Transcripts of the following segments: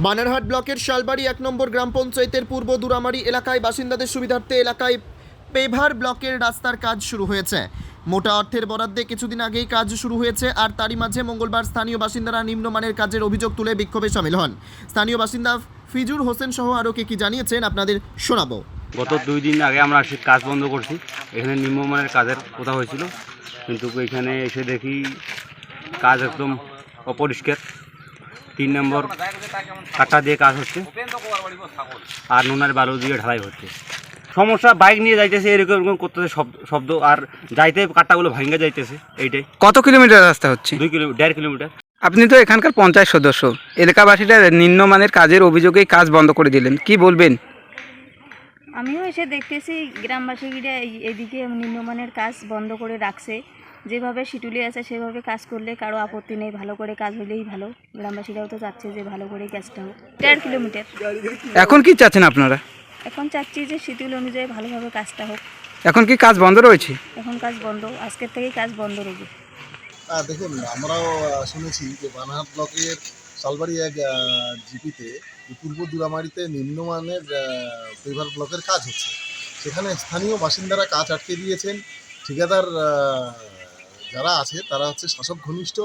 বানারহাট ব্লকের শালবাড়ি ১ নম্বর গ্রাম পঞ্চায়েতের পূর্ব দুরামারি এলাকায় বাসিন্দাদের সুবিধার্থে এলাকায় পেভার ব্লকের রাস্তার কাজ শুরু হয়েছে। মোটা অর্থের বরাদ্দে কিছুদিন আগেই কাজ শুরু হয়েছে, আর তারই মাঝে মঙ্গলবার স্থানীয় বাসিন্দারা নিম্নমানের কাজের অভিযোগ তুলে বিক্ষোভে সামিল হন। স্থানীয় বাসিন্দা ফিজুর হোসেন সহ আরও কি জানিয়েছেন আপনাদের শোনাবো। গত 2 দিন আগে আমরা কাজ বন্ধ করছি। এখানে নিম্নমানের কাজের কথা হয়েছিল, কিন্তু এখানে এসে দেখি কাজ একদম অপরিষ্কার। 3 নম্বর কাটা দিয়ে কাজ হচ্ছে আর নুনের বালু দিয়ে ঢালাই হচ্ছে। সমস্যা বাইক নিয়ে যাইতেছে, এরকম এরকম করতেছে শব্দ, আর যাইতে কাটাগুলো ভাঙ্গা যাইতেছে। এইটাই। কত কিলোমিটার রাস্তা হচ্ছে? 1.5 কিলোমিটার। আপনি তো এখানকার পঞ্চায়েত সদস্য, এলাকাবাসীরা নিম্নমানের কাজের অভিযোগেই কাজ বন্ধ করে দিলেন, কি বলবেন? আমিও এসে দেখতেছি গ্রামবাসীরা এদিকে নিম্নমানের কাজ বন্ধ করে রাখছে। যেভাবে শিটুলি আছে সেভাবে কাজ করলে কারো আপত্তি নেই, ভালো করে কাজ হলেই ভালো। গ্রামবাসীরাও তো চাচ্ছে যে ভালো করে কাজটা হোক। 1.5 কিলোমিটার। এখন কি চাচ্ছেন আপনারা? এখন চাচ্ছি যে শিডিউল অনুযায়ী ভালোভাবে কাজটা হোক। এখন কি কাজ বন্ধ রয়েছে? এখন কাজ বন্ধ, আজকের থেকেই কাজ বন্ধ রয়েছে। দেখুন, আমরাও শুনেছি যে বানারহাট ব্লকের শালবাড়ি 1 জিপিতে পূর্ব দুরামারিতে নিম্নমানের পেভার ব্লকের কাজ হচ্ছে। সেখানে স্থানীয় বাসিন্দারা কাজ আটকে দিয়েছেন। ঠিকাদার যারা আছে তারা হচ্ছে শাসক ঘনিষ্ঠ।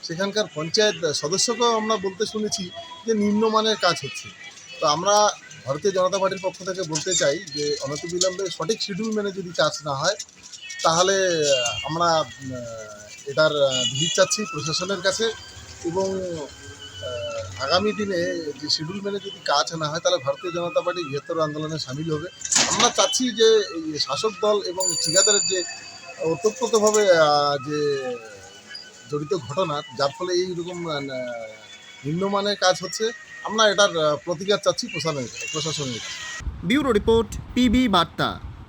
সেখানকার পঞ্চায়েত সদস্যকেও আমরা বলতে শুনেছি যে নিম্নমানের কাজ হচ্ছে। তো আমরা ভারতীয় জনতা পার্টির পক্ষ থেকে বলতে চাই যে অনতিবিলম্বে সঠিক শিডিউল মেনে যদি কাজ না হয় তাহলে আমরা এটার ভিড় চাচ্ছি প্রশাসনের কাছে, এবং আগামী দিনে যে শিডিউল মেনে যদি কাজ না হয় তাহলে ভারতীয় জনতা পার্টি বৃহত্তর আন্দোলনে সামিল হবে। আমরা চাচ্ছি যে এই শাসক দল এবং ঠিকাদারের যে ওতপ্রোতভাবে যে জড়িত ঘটনা, যার ফলে এইরকম নিম্নমানের কাজ হচ্ছে, আমরা এটার প্রতিকার চাচ্ছি প্রশাসনের কাছে। ব্যুরো রিপোর্ট, পিবি বার্তা।